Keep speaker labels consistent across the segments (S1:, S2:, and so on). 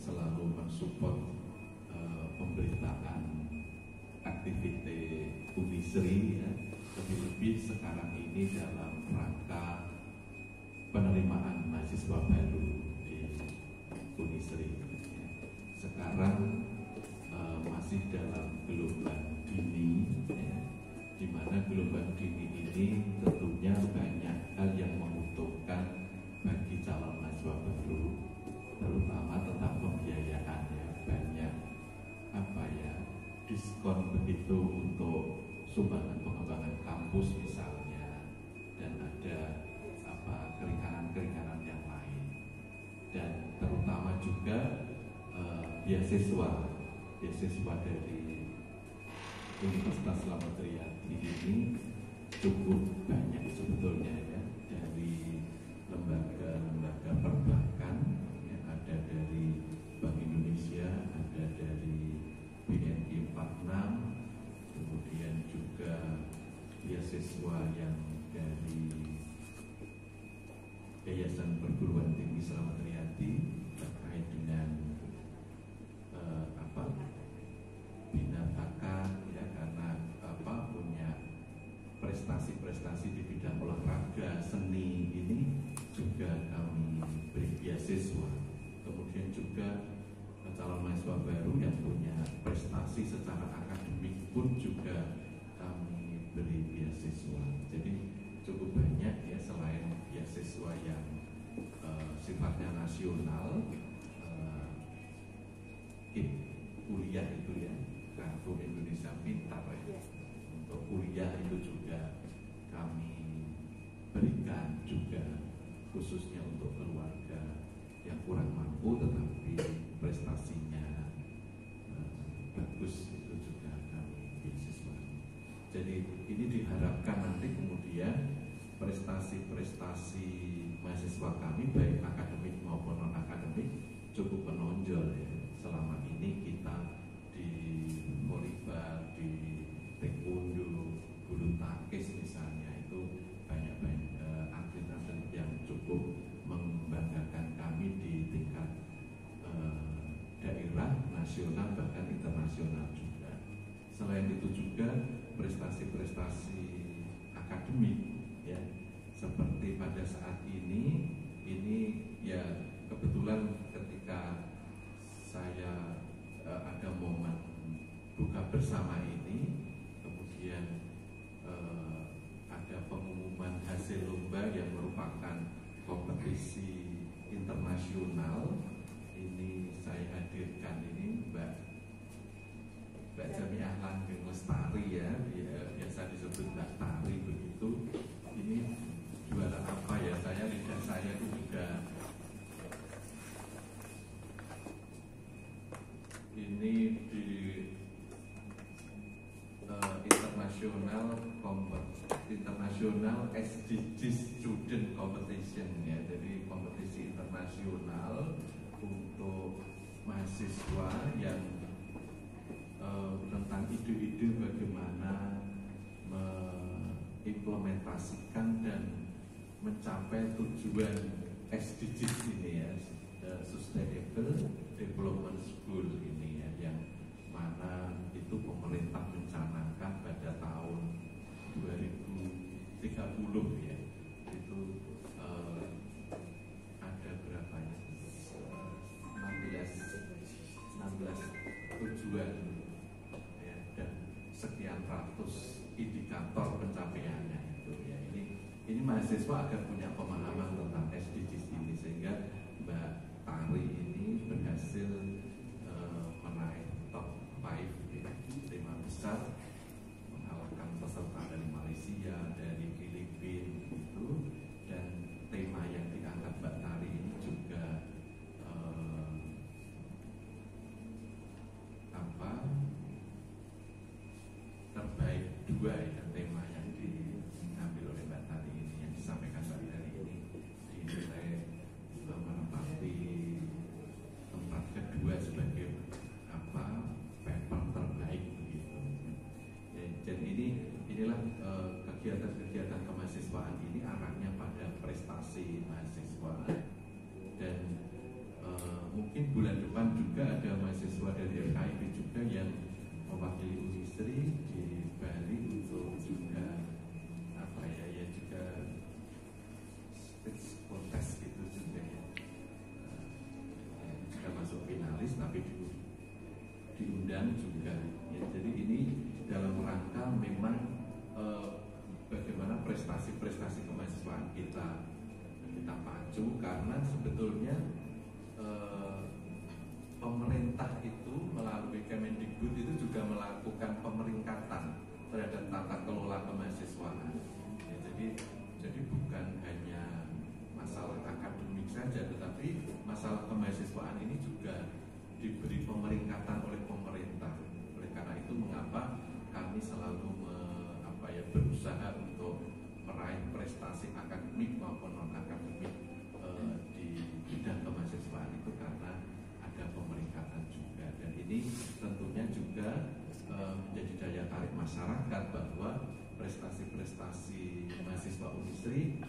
S1: selalu mensupport pemberitaan aktivitas Unisri ya. Lebih-lebih sekarang ini dalam rangka penerimaan mahasiswa baru di Unisri ya. Sekarang masih dalam gelombang dini ya, di mana gelombang dini ini tentunya banyak hal yang menguntungkan bagi calon mahasiswa baru, terutama tentang pembiayaan ya, banyak diskon begitu untuk sumbangan pengembangan kampus misalnya, dan ada keringanan-keringanan yang lain, dan terutama juga beasiswa dari Universitas Slamet Riyadi ini cukup banyak sebetulnya ya, dari lembaga-lembaga perbankan yang ada dari Bank Indonesia, ada dari BNI 46, kemudian juga beasiswa yang dari Yayasan Perguruan Tinggi Slamet Riyadi terkait dengan bina bakat ya, karena punya prestasi-prestasi di bidang olahraga, seni, ini juga kami beri beasiswa. Kemudian juga calon mahasiswa baru yang punya prestasi secara akademik pun juga kami beri beasiswa. Jadi cukup banyak ya, selain beasiswa yang sifatnya nasional, kuliah itu ya, kartu Indonesia Pintar ya. Untuk kuliah itu juga kami berikan juga, khususnya untuk keluarga yang kurang mampu tetapi prestasinya bagus, itu juga kami beasiswa. Jadi ini diharapkan nanti kemudian prestasi-prestasi mahasiswa kami baik akademik maupun non akademik cukup menonjol ya. Selama ini kita di volleyball, di taekwondo, bulu tangkis misalnya, itu banyak atlet-atlet yang cukup membanggakan kami di tingkat daerah, nasional, bahkan internasional juga. Selain itu juga prestasi-prestasi akademik ya, seperti pada saat ini ya kebetulan ketika saya ada momen buka bersama ini, kemudian ada pengumuman hasil lomba yang merupakan kompetisi internasional. Ini saya hadirkan ini Mbak Jamiah Langgeng Lestari ya, biasa disebut Mbak Tari begitu. Ini juara apa ya, lidah saya itu juga ini di international SDG Student Competition ya, jadi kompetisi internasional untuk mahasiswa yang tentang ide-ide bagaimana mengimplementasikan dan mencapai tujuan SDGs ini ya, Sustainable Development Goal ini ya, yang mana itu pemerintah mencanangkan pada tahun 2030 ya, itu ada berapa ya, 16 tujuan ya, dan sekian ratus indikator pencapaiannya itu ya. Ini mahasiswa agar punya pemahaman tentang SDGs ini, sehingga Mbak Tari ini berhasil menaik top 5 ya, 5 besar, mengalahkan peserta dari Malaysia, dari Filipina itu. Dan tema yang diangkat Mbak Tari ini juga terbaik 2 ya, tema yang diambil oleh Mbak Tari ini yang disampaikan Mbak mungkin bulan depan juga ada mahasiswa dari FKIP juga yang mewakili Unisri di Bali untuk juga apa ya juga speech contest gitu juga ya. Juga masuk finalis tapi diundang juga ya. Jadi ini dalam rangka memang bagaimana prestasi-prestasi kemahasiswaan kita pacu, karena sebetulnya pemerintah itu melalui Kemendikbud itu juga melakukan pemeringkatan terhadap tata kelola kemahasiswaan ya, jadi bukan hanya masalah akademik saja, tetapi masalah kemahasiswaan ini juga diberi pemeringkatan oleh pemerintah. Oleh karena itu mengapa kami selalu berusaha untuk meraih prestasi akademik maupun non akademik di bidang kemahasiswaan itu karena ada pemeringkatan juga, dan ini tentunya juga menjadi daya tarik masyarakat bahwa prestasi-prestasi mahasiswa Unisri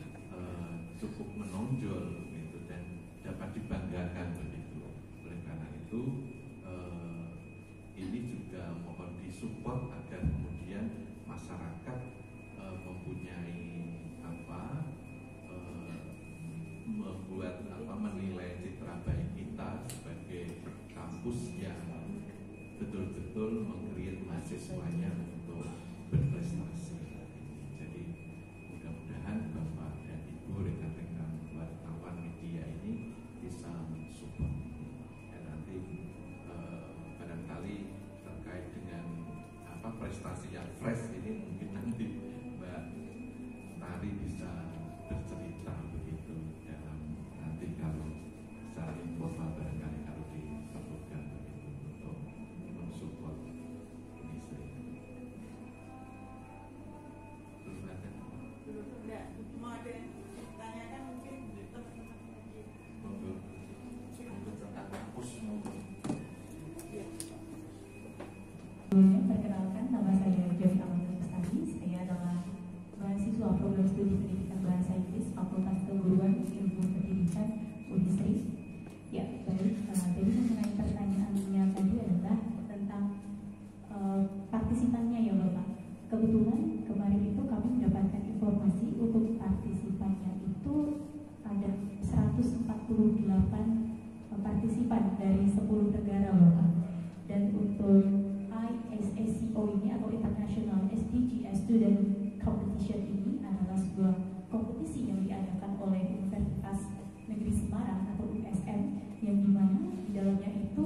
S1: cukup menonjol gitu dan dapat dibanggakan begitu. Oleh karena itu ini juga mohon disupport agar kemudian masyarakat mempunyai menilai citra baik kita sebagai kampus yang betul-betul meng-create mahasiswanya untuk berprestasi. Jadi mudah-mudahan Bapak dan Ibu rekan-rekan wartawan media ini bisa mensupport. Dan nanti barangkali terkait dengan prestasi yang fresh ini mungkin nanti Mbak Tari bisa bercerita begitu dalam nanti kalau secara informal barangkali kalau diperlukan begitu untuk mensupport Unisri. Belum ada?
S2: Belum ada. Mau ada yang ditanyakan mungkin teman-teman lagi.
S1: Monggo. Untuk tentang kampus monggo.
S3: Perkenalkan, nama saya Jovi Amalia Lestari. Saya adalah mahasiswa program studi pendidikan bahasa Inggris Fakultas Keguruan Ilmu Pendidikan Unisri. Ya, baik. Jadi mengenai pertanyaannya tadi adalah tentang partisipannya ya Bapak. Kebetulan kemarin itu kami mendapatkan informasi untuk partisipannya itu ada 148 partisipan dari 10 negara Bapak. Dan untuk ISSCO ini atau International SDGs Student Competition ini adalah sebuah kompetisi yang diadakan oleh Universitas Negeri Semarang atau USN, yang dimana di dalamnya itu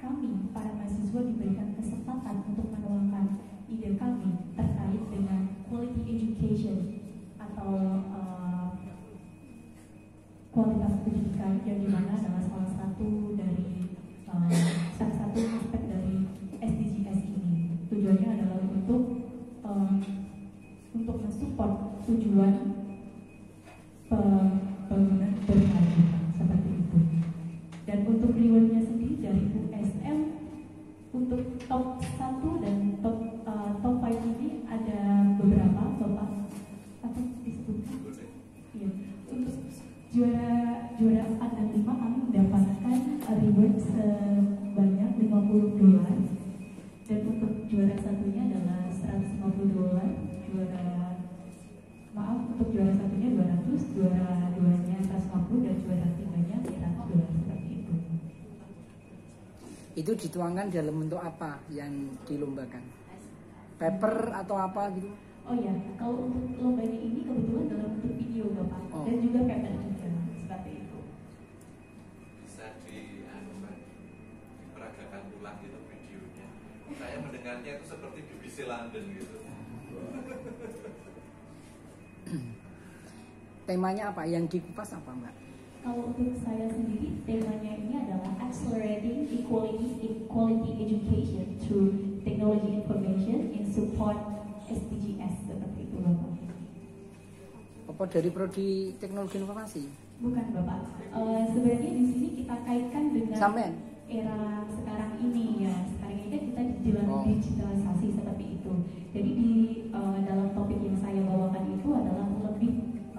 S3: kami para mahasiswa diberikan kesempatan untuk menuangkan ide kami terkait dengan quality education atau kualitas pendidikan, yang dimana adalah salah satu aspek dari SDGs ini. Tujuannya adalah untuk mensupport tujuan pembangunan berkelanjutan seperti itu. Dan untuk rewardnya sendiri dari USM untuk top 1 dan top 5 ini ada beberapa Bapak atau disebutkan. Iya. Untuk juara 4 dan 5 kami mendapatkan reward sebanyak $50. Dan untuk juara satunya adalah $150, untuk juara satunya 200, juara duanya 150, dan juara tiganya $100 seperti itu.
S4: Itu dituangkan dalam bentuk apa yang dilombakan? Paper atau apa gitu?
S3: Oh ya, kalau untuk lombanya ini kebetulan dalam bentuk video Bapak, dan juga paper juga seperti itu.
S1: Bisa diperagakan ulang gitu videonya. Saya mendengarnya itu seperti BBC London gitu.
S4: Temanya apa? Yang dikupas apa Mbak?
S3: Kalau untuk saya sendiri, temanya ini adalah Accelerating Equality Education through Technology Information in Support SDGs, seperti itu Bapak.
S4: Apa dari prodi teknologi informasi?
S3: Bukan Bapak. Sebenarnya di sini kita kaitkan dengan
S4: Sampean?
S3: Era sekarang ini ya. Sekarang ini kan kita di dalam digitalisasi seperti itu. Jadi di dalam topik yang saya bawakan itu adalah lebih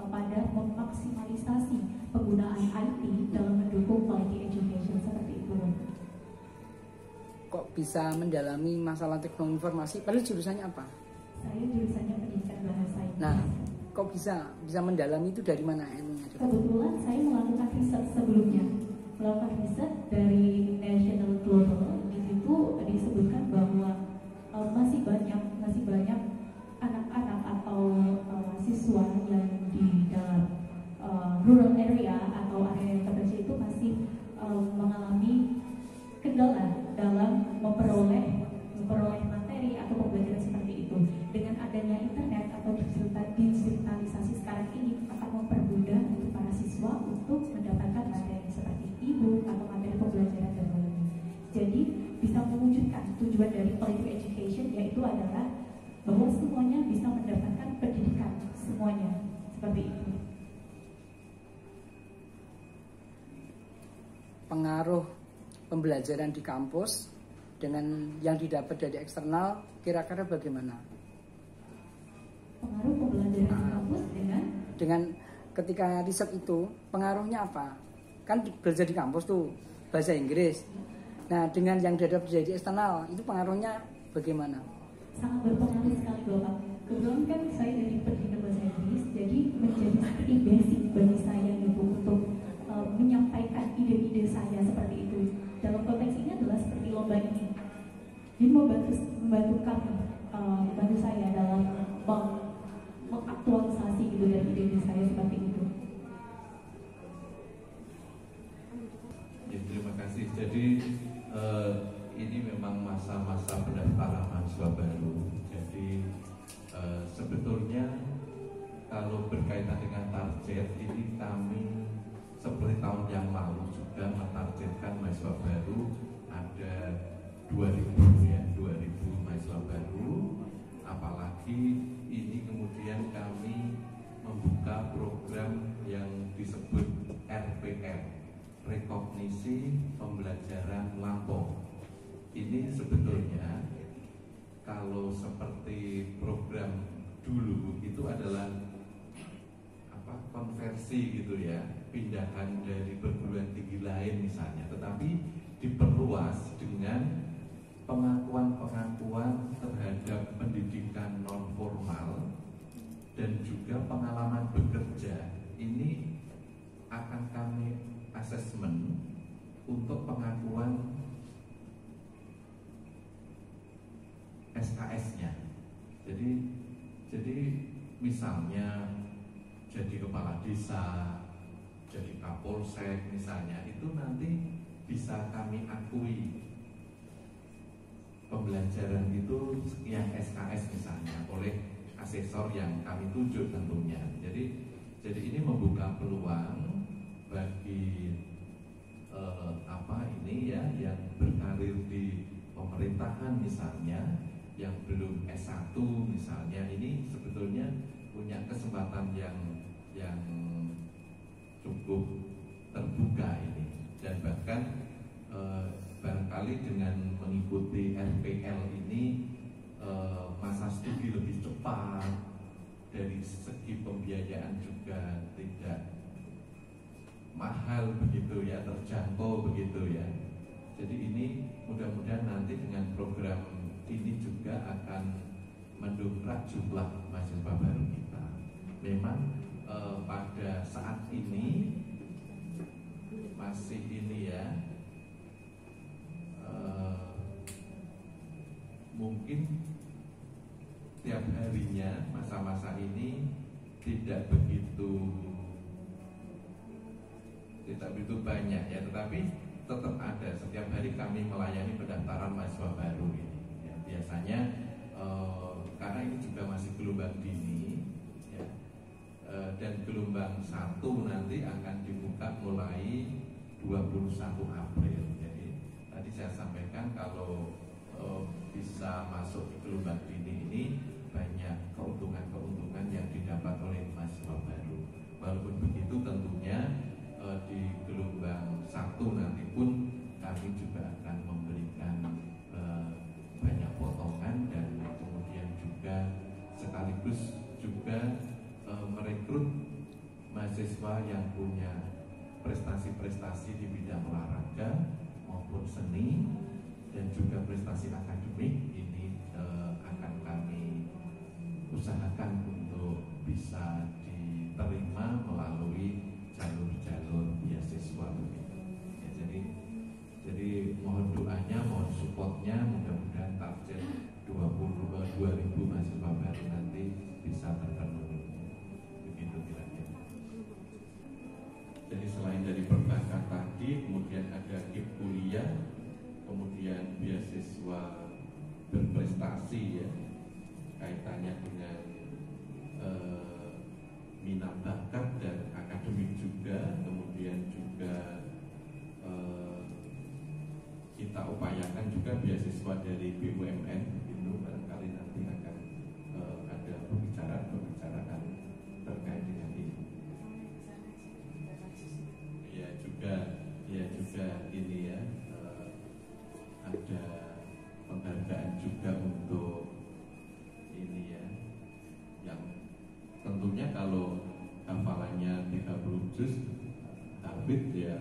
S3: pada memaksimalisasi penggunaan IT dalam mendukung quality education seperti itu.
S4: bisa mendalami masalah teknologi informasi, padahal jurusannya apa?
S3: Saya jurusannya pendidikan bahasa Inggris.
S4: Nah, kok bisa mendalami itu dari mana ilmunya?
S3: Kebetulan saya melakukan riset sebelumnya, melakukan riset dari National Global. Di situ disebutkan bahwa masih banyak anak-anak atau siswa yang di dalam rural area atau area yang terpencil itu masih mengalami kendala dalam memperoleh materi atau pembelajaran seperti itu. Dengan adanya internet atau digitalisasi sekarang ini akan mempermudah untuk para siswa untuk mendapatkan materi seperti e-book atau materi pembelajaran dan lainnya. Jadi bisa mewujudkan tujuan dari quality education, yaitu adalah bahwa semuanya bisa mendapatkan pendidikan, semuanya seperti itu.
S4: Pengaruh pembelajaran di kampus dengan yang didapat dari eksternal kira-kira bagaimana?
S3: Pengaruh pembelajaran di kampus
S4: dengan ketika riset itu pengaruhnya apa? Kan belajar di kampus tuh bahasa Inggris. Nah, dengan yang didapat dari eksternal itu pengaruhnya bagaimana?
S3: Sangat berpengaruh sekali Bapak. Kebetulan kan saya dari pendidikan bahasa Inggris, jadi menjadi seperti basic bagi saya gitu untuk menyampaikan ide-ide saya seperti itu. Dalam konteks ini adalah seperti lomba ini. Jadi membantu kami, membantu saya dalam mengaktualisasi gitu dari ide-ide saya seperti itu.
S1: Ya, terima kasih. Jadi ini memang masa-masa pendaftaran mahasiswa baru. Jadi sebetulnya kalau berkaitan dengan target ini kami seperti tahun yang lalu juga menargetkan mahasiswa baru ada 2000 ya, 2000 mahasiswa baru. Apalagi ini kemudian kami membuka program yang disebut RPM, Rekognisi Pembelajaran Lampau. Ini sebetulnya kalau seperti program dulu itu adalah konversi gitu ya, pindahan dari perguruan tinggi lain misalnya, tetapi diperluas dengan pengakuan terhadap pendidikan non formal dan juga pengalaman bekerja. Ini akan kami asesmen untuk pengakuan SKS-nya. Jadi misalnya jadi kepala desa, jadi kapolsek misalnya, itu nanti bisa kami akui pembelajaran itu sekian SKS misalnya oleh asesor yang kami tunjuk tentunya. Jadi ini membuka peluang bagi yang berkarir di pemerintahan misalnya, yang belum S1 misalnya, ini sebetulnya punya kesempatan yang cukup terbuka ini. Dan bahkan barangkali dengan mengikuti RPL ini masa studi lebih cepat, dari segi pembiayaan juga tidak mahal begitu ya, terjangkau begitu ya. Jadi ini mudah-mudahan nanti dengan program ini juga akan mendongkrak jumlah mahasiswa baru kita. Memang pada saat ini masih ini ya, mungkin tiap harinya masa-masa ini tidak begitu banyak ya, tetapi tetap ada. Setiap hari kami melayani pendaftaran mahasiswa baru ini ya. Biasanya karena ini juga masih gelombang dini ya, dan gelombang 1 nanti akan dibuka mulai 21 April. Jadi tadi saya sampaikan kalau bisa masuk di gelombang dini ini banyak keuntungan-keuntungan yang didapat oleh mahasiswa baru. Walaupun begitu tentunya di gelombang 1 nanti pun kami juga akan memberikan banyak potongan, dan kemudian juga sekaligus juga merekrut mahasiswa yang punya prestasi-prestasi di bidang olahraga maupun seni. dan juga prestasi akademik ini akan kami usahakan untuk bisa diterima melalui jalur-jalur beasiswa begitu. Ya, jadi mohon doanya, mohon supportnya, mudah-mudahan target 2.000 mahasiswa baru nanti bisa terpenuhi. Begitu kira-kira. Jadi selain dari perbankan tadi, kemudian ada KIP kuliah, kemudian beasiswa berprestasi ya, kaitannya dengan minat bakat dan akademik juga, kemudian juga kita upayakan juga beasiswa dari BUMN itu barangkali nanti akan ada pembicaraan terkait dengan ini. Ya juga ini ya, ada penghargaan juga untuk ini ya, yang tentunya kalau hafalannya 30 juz habis ya